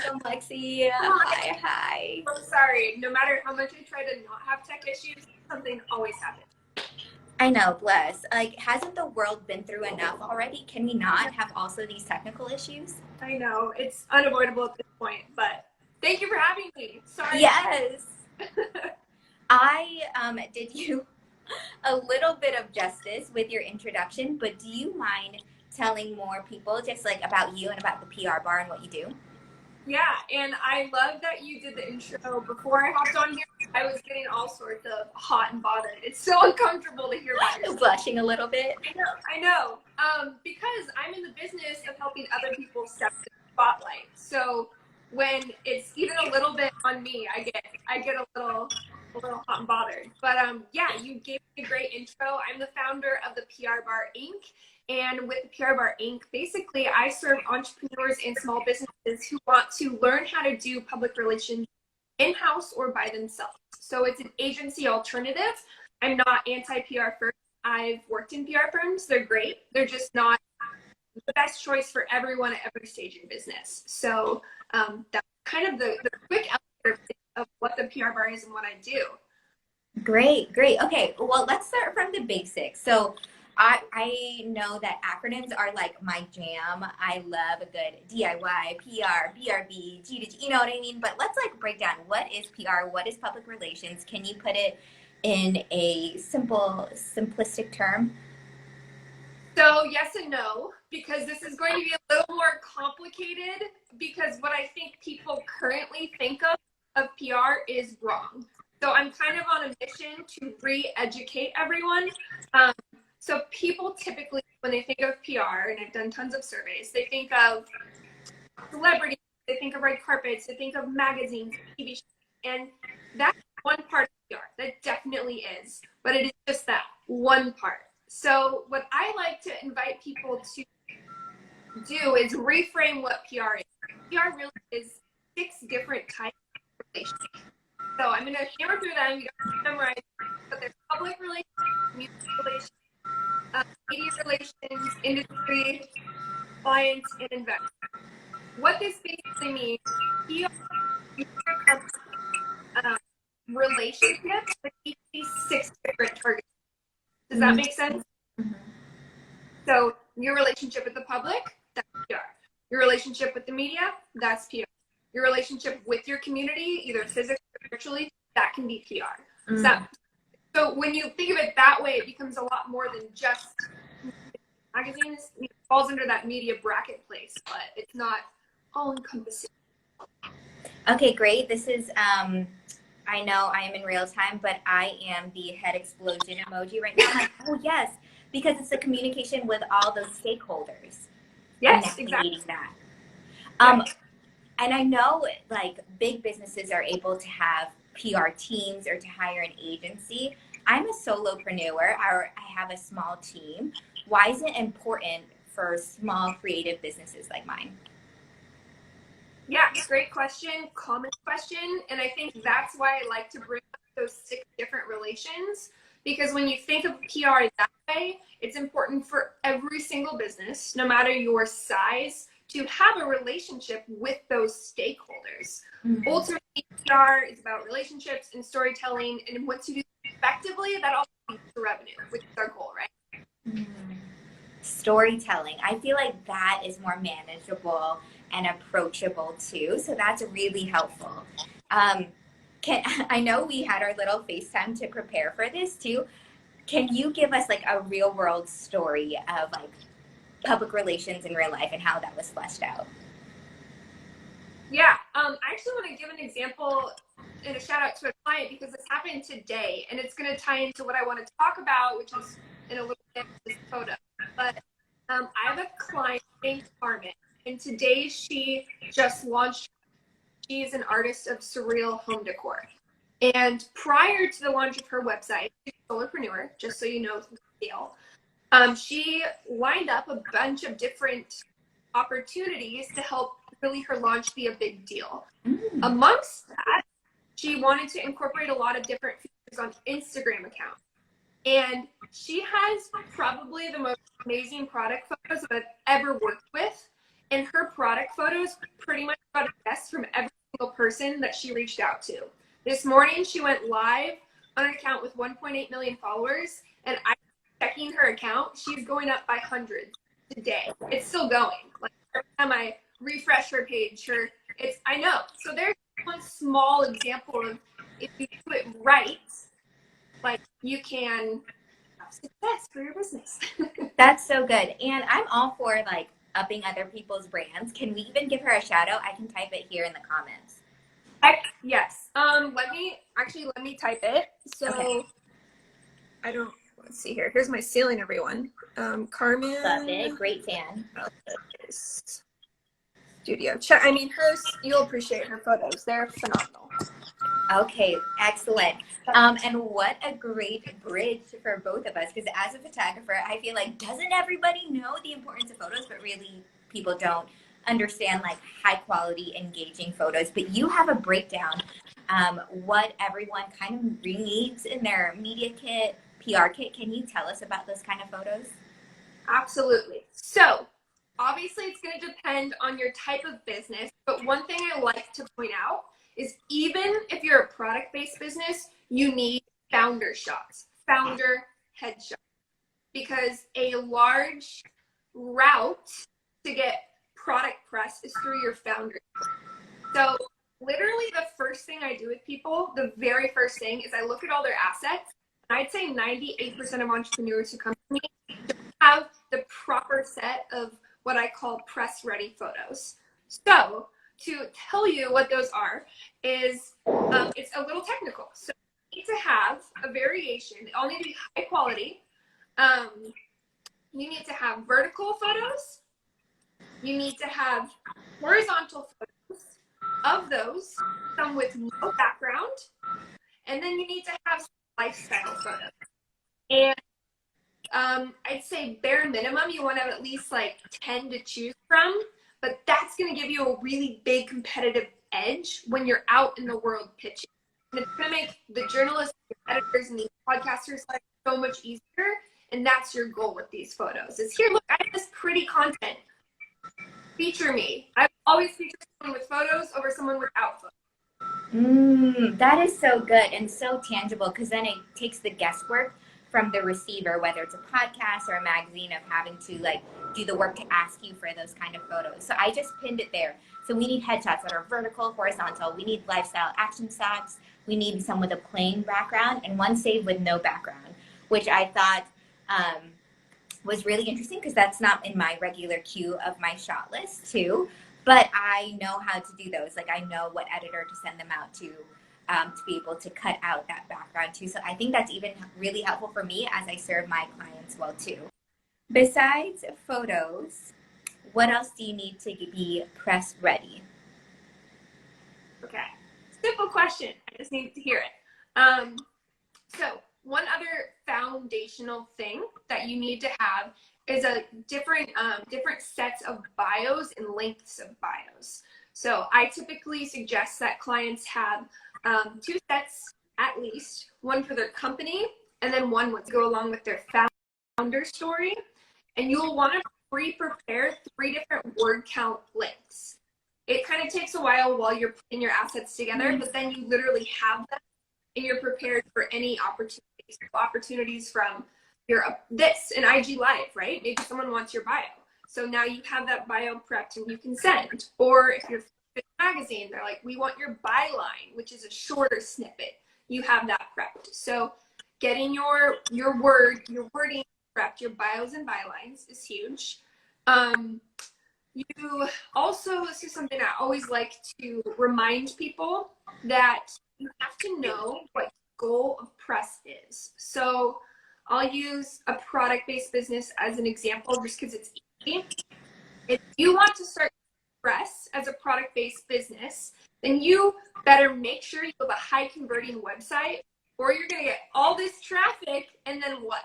Welcome, Lexie. Hi. Hi. I'm sorry. No matter how much I try to not have tech issues, something always happens. I know, bless. Like, hasn't the world been through enough already? Can we not have also these technical issues? I know. It's unavoidable at this point, but thank you for having me. Sorry. Yes. I did you a little bit of justice with your introduction, but do you mind telling more people just like about you and about the PR bar and what you do? Yeah, and I love that you did the intro. Before I hopped on here, I was getting all sorts of hot and bothered. It's so uncomfortable to hear about yourself. Blushing a little bit. I know. Because I'm in the business of helping other people step in the spotlight. So when it's even a little bit on me, I get a little hot and bothered. But yeah, you gave me a great intro. I'm the founder of the PR Bar Inc. And with the PR Bar Inc., basically I serve entrepreneurs and small businesses who want to learn how to do public relations in-house or by themselves. So it's an agency alternative. I'm not anti-PR first. I've worked in PR firms. They're great. They're just not the best choice for everyone at every stage in business. So that's kind of the quick elevator of what the PR Bar is and what I do. Great. Okay, well, let's start from the basics. So I know that acronyms are like my jam. I love a good DIY, PR, BRB, G2G, you know what I mean? But let's like break down what is PR, what is public relations? Can you put it in a simplistic term? So yes and no, because this is going to be a little more complicated because what I think people currently think of PR is wrong. So I'm kind of on a mission to re-educate everyone. So people typically, when they think of PR, and I've done tons of surveys, they think of celebrities, they think of red carpets, they think of magazines, TV shows, and that's one part of PR. That definitely is, but it is just that one part. So what I like to invite people to do is reframe what PR is. PR really is 6 different types of relationships. So I'm going to hammer through them. You don't have to memorize, but there's public relations, music relations, media relations, industry, clients, and investors. What this basically means, PR relationships with each of these 6 different targets. Does that make sense? Mm-hmm. So your relationship with the public, that's PR. Your relationship with the media, that's PR. Your relationship with your community, either physically or virtually, that can be PR. Mm-hmm. So when you think of it that way, it becomes a lot more than just magazines. It falls under that media bracket place, but it's not all encompassing. Okay, great. This is, I know I am in real time, but I am the head explosion emoji right now. I'm like, oh yes, because it's the communication with all those stakeholders. Yes, exactly. That. And I know like big businesses are able to have PR teams or to hire an agency. I'm a solopreneur, or I have a small team. Why is it important for small creative businesses like mine? Yeah, great question, common question. And I think that's why I like to bring up those 6 different relations, because when you think of PR that way, it's important for every single business, no matter your size, to have a relationship with those stakeholders. Mm-hmm. Ultimately, PR is about relationships and storytelling. And once you do it effectively, that all leads to revenue, which is our goal, right? Mm-hmm. Storytelling. I feel like that is more manageable and approachable too. So that's really helpful. I know we had our little FaceTime to prepare for this too. Can you give us like a real world story of like public relations in real life and how that was fleshed out? Yeah, I actually want to give an example and a shout out to a client because this happened today, and it's going to tie into what I want to talk about, which is in a little bit this photo. But I have a client named Carmen, and today she just launched. She is an artist of surreal home decor. And prior to the launch of her website, she's a solopreneur, just so you know the deal. She lined up a bunch of different opportunities to help really her launch be a big deal. Mm. Amongst that, she wanted to incorporate a lot of different features on Instagram accounts. And she has probably the most amazing product photos that I've ever worked with. And her product photos pretty much got a yes from every single person that she reached out to. This morning, she went live on an account with 1.8 million followers, and I'm checking her account. She's going up by hundreds today. It's still going. Like every time I refresh her page, I know. So there's one small example of if you do it right, like you can have success for your business. That's so good. And I'm all for like upping other people's brands. Can we even give her a shout out? I can type it here in the comments. Yes. Let me type it. So Okay. let's see here. Here's my ceiling, everyone. Carmen. Love it. Great fan. Studio. You'll appreciate her photos. They're phenomenal. Okay, excellent. And what a great bridge for both of us, because as a photographer, I feel like doesn't everybody know the importance of photos, but really people don't understand like high quality, engaging photos. But you have a breakdown what everyone kind of needs in their media kit, PR kit. Can you tell us about those kind of photos? Absolutely. So obviously it's going to depend on your type of business, but one thing I like to point out is even if you're a product-based business, you need founder shots, founder headshots, because a large route to get product press is through your founder. So literally the first thing I do with people, the very first thing is I look at all their assets, and I'd say 98% of entrepreneurs who come to me have the proper set of what I call press ready photos. So to tell you what those are is it's a little technical. So you need to have a variation. They all need to be high quality. You need to have vertical photos. You need to have horizontal photos of those, some with no background. And then you need to have lifestyle photos. And I'd say bare minimum, you want to have at least like 10 to choose from, but that's going to give you a really big competitive edge when you're out in the world pitching. And it's going to make the journalists, the editors, and the podcasters life so much easier. And that's your goal with these photos is here, look, I have this pretty content. Feature me. I always feature someone with photos over someone without photos. That is so good and so tangible, because then it takes the guesswork from the receiver, whether it's a podcast or a magazine, of having to like do the work to ask you for those kind of photos. So I just pinned it there. So we need headshots that are vertical, horizontal. We need lifestyle action shots. We need some with a plain background and one saved with no background, which I thought was really interesting because that's not in my regular queue of my shot list too. But I know how to do those. Like I know what editor to send them out to be able to cut out that background too. So I think that's even really helpful for me as I serve my clients well too. Besides photos, what else do you need to be press ready? Okay, simple question. I just need to hear it. So one other foundational thing that you need to have is a different sets of bios and lengths of bios. So I typically suggest that clients have 2 sets at least, one for their company and then one to go along with their founder story. And you'll want to pre-prepare 3 different word count lengths. It kind of takes a while you're putting your assets together, but then you literally have them and you're prepared for any opportunities. Opportunities from this in IG Live, right? Maybe someone wants your bio. So now you have that bio prepped and you can send. Or if you're a magazine, they're like, we want your byline, which is a shorter snippet. You have that prepped. So getting your wording prepped, your bios and bylines is huge. You also, this is something I always like to remind people, that you have to know what goal of press is. So I'll use a product-based business as an example just because it's easy. If you want to start press as a product-based business, then you better make sure you have a high converting website, or you're going to get all this traffic and then what?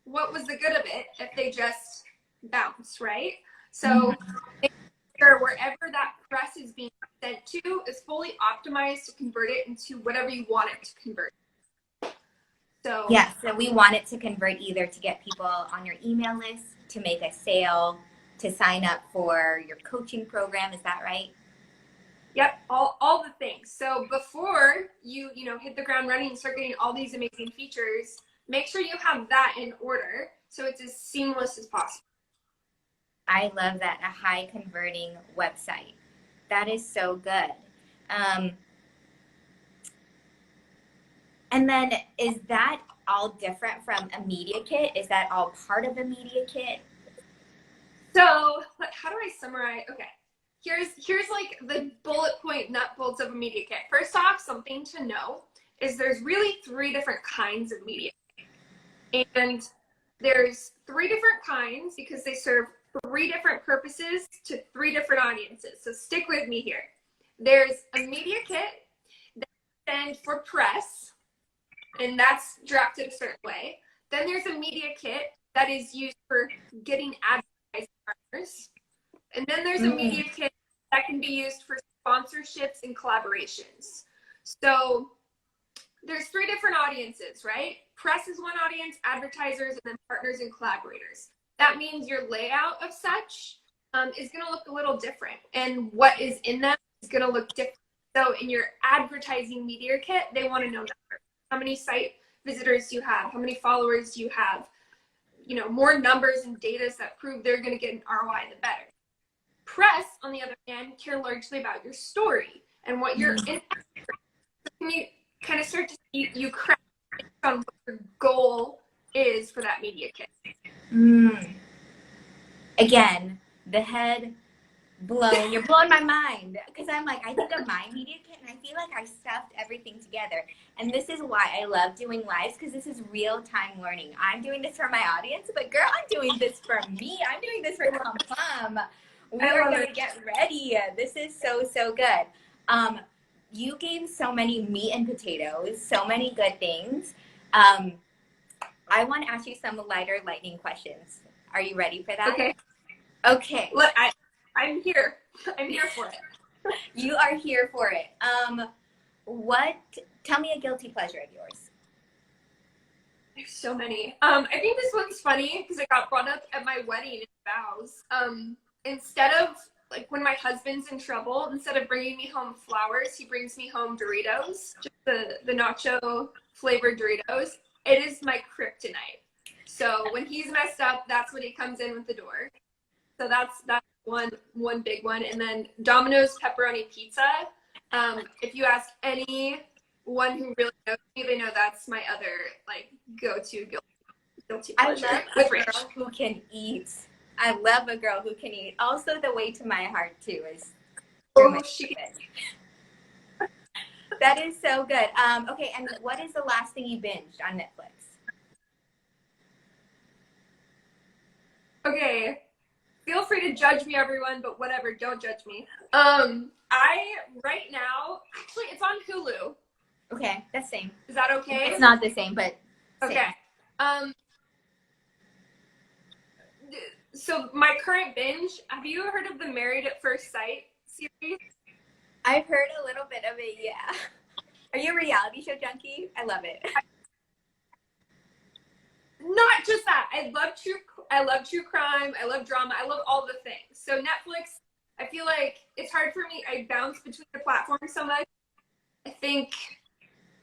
What was the good of it if they just bounce, right? So make sure wherever that press is being sent to is fully optimized to convert it into whatever you want it to convert. So yeah, so we want it to convert either to get people on your email list, to make a sale, to sign up for your coaching program. Is that right? Yep, all the things. So before you hit the ground running and start getting all these amazing features, make sure you have that in order so it's as seamless as possible. I love that, a high converting website. That is so good. And then is that all different from a media kit? Is that all part of a media kit? So how do I summarize? Okay, here's like the bullet point nut bolts of a media kit. First off, something to know is there's really 3 different kinds of media. And there's 3 different kinds because they serve 3 different purposes to 3 different audiences. So stick with me here. There's a media kit that's meant for press, and that's drafted a certain way. Then there's a media kit that is used for getting advertising partners. And then there's a media kit that can be used for sponsorships and collaborations. So there's 3 different audiences, right? Press is one audience, advertisers, and then partners and collaborators. That means your layout of such is going to look a little different, and what is in them is going to look different. So in your advertising media kit, they want to know numbers. How many site visitors do you have? How many followers do you have? More numbers and data that prove they're going to get an ROI, the better. Press, on the other hand, care largely about your story and what you're in. You kind of start to see you craft on what your goal is for that media kit. Again, the head blown. You're blowing my mind, because I'm like, I think of my media kit and I feel like I stuffed everything together. And this is why I love doing lives, because this is real-time learning. I'm doing this for my audience, but girl, I'm doing this for me. I'm doing this for ComePlum. We're going to get ready. This is so, so good. You gave so many meat and potatoes, so many good things. I want to ask you some lighter lightning questions. Are you ready for that? Okay. Okay. Look, I'm here. I'm here for it. You are here for it. Tell me a guilty pleasure of yours. There's so many. I think this one's funny because it got brought up at my wedding in vows. Instead of, like, when my husband's in trouble, instead of bringing me home flowers, he brings me home Doritos, just the nacho flavored Doritos. It is my kryptonite. So when he's messed up, that's when he comes in with the door. So that's one big one. And then Domino's pepperoni pizza. If you ask anyone who really knows me, they know that's my other, like, go-to guilty pleasure. I love a girl who can eat. I love a girl who can eat. Also, the way to my heart too is. That is so good. Okay, and what is the last thing you binged on Netflix? Okay, feel free to judge me, everyone, but whatever, don't judge me. Right now, actually, it's on Hulu. Okay, that's same. Is that okay? It's not the same, but same. Okay. So my current binge, have you heard of the Married at First Sight series? I've heard a little bit of it, yeah. Are you a reality show junkie? I love it. Not just that. I love true crime. I love drama. I love all the things. So Netflix, I feel like it's hard for me. I bounce between the platforms so much. I think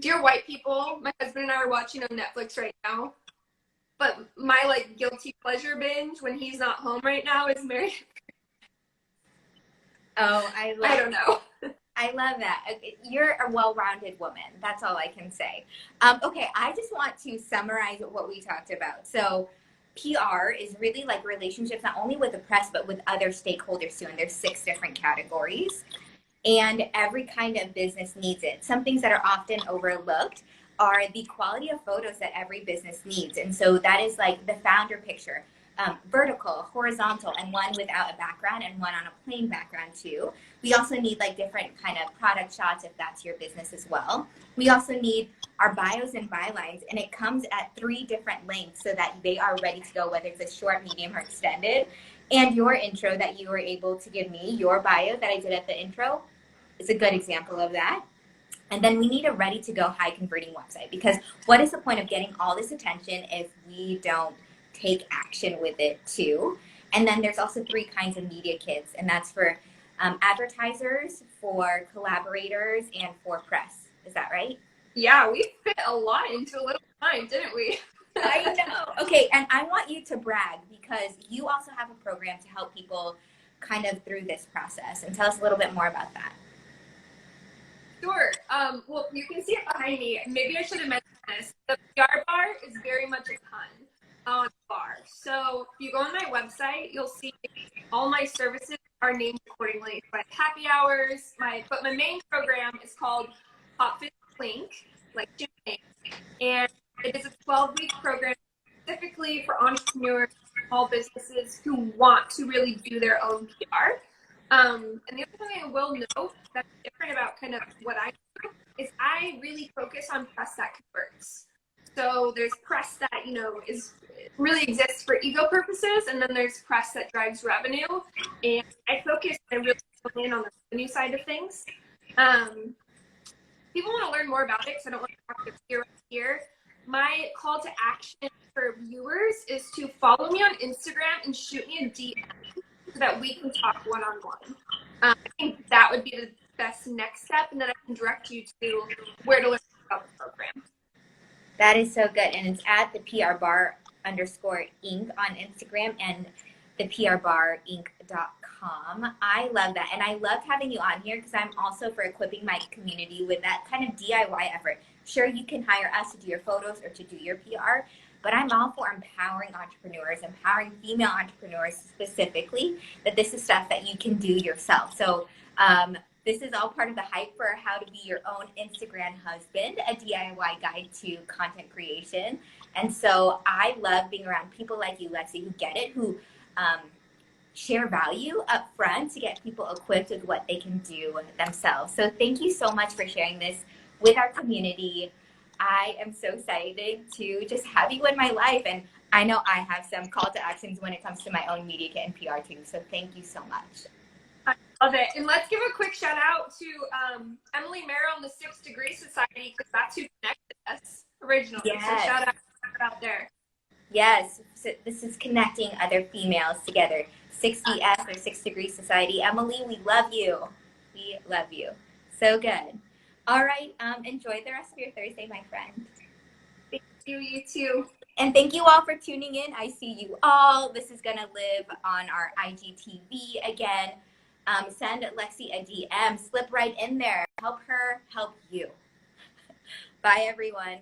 Dear White People, my husband and I are watching on Netflix right now. But my, like, guilty pleasure binge when he's not home right now is Married. Oh, I don't know. I love that. You're a well-rounded woman. That's all I can say. Okay, I just want to summarize what we talked about. So PR is really like relationships, not only with the press, but with other stakeholders too. And there's 6 different categories. And every kind of business needs it. Some things that are often overlooked are the quality of photos that every business needs. And so that is like the founder picture, vertical, horizontal, and one without a background and one on a plain background too. We also need like different kind of product shots if that's your business as well. We also need our bios and bylines, and it comes at 3 different lengths so that they are ready to go, whether it's a short, medium, or extended. And your intro that you were able to give me, your bio that I did at the intro, is a good example of that. And then we need a ready-to-go, high-converting website, because what is the point of getting all this attention if we don't take action with it too? And then there's also 3 kinds of media kits, and that's for advertisers, for collaborators, and for press. Is that right? Yeah, we fit a lot into a little time, didn't we? I know. Okay, and I want you to brag because you also have a program to help people kind of through this process. And tell us a little bit more about that. Sure. Well, you can see it behind me. Maybe I should have mentioned this. The PR bar is very much a pun on bar. So if you go on my website, you'll see all my services are named accordingly. So I have happy hours. But my main program is called Hot Fit Link, like Jim, and it is a 12-week program specifically for entrepreneurs, small businesses who want to really do their own PR. And the other thing I will note that's different about kind of what I do is I really focus on press that converts. So there's press that, is really exists for ego purposes, and then there's press that drives revenue. And I really focus in on the revenue side of things. People want to learn more about it because I don't want to talk to here. My call to action for viewers is to follow me on Instagram and shoot me a DM so that we can talk one-on-one. I think that would be the best next step, and then I can direct you to where to learn about the program. That is so good. And it's at the PRBAR _Inc. on Instagram and the PRBARinc.com. I love that. And I loved having you on here because I'm also for equipping my community with that kind of DIY effort. Sure, you can hire us to do your photos or to do your PR, but I'm all for empowering entrepreneurs, empowering female entrepreneurs specifically, that this is stuff that you can do yourself. So this is all part of the hype for how to be your own Instagram husband, a DIY guide to content creation. And so I love being around people like you, Lexie, who get it, who share value up front to get people equipped with what they can do themselves. So thank you so much for sharing this with our community. I am so excited to just have you in my life. And I know I have some call to actions when it comes to my own media kit and PR too. So thank you so much. I love it. And let's give a quick shout out to Emily Merrill and the 6 Degree Society, because that's who connected us originally. Yes. So shout out there. Yes. So this is connecting other females together. 6DS or 6 Degree Society. Emily, we love you. We love you. So good. All right. Enjoy the rest of your Thursday, my friend. Thank you. You too. And thank you all for tuning in. I see you all. This is going to live on our IGTV again. Send Lexie a DM. Slip right in there. Help her help you. Bye, everyone.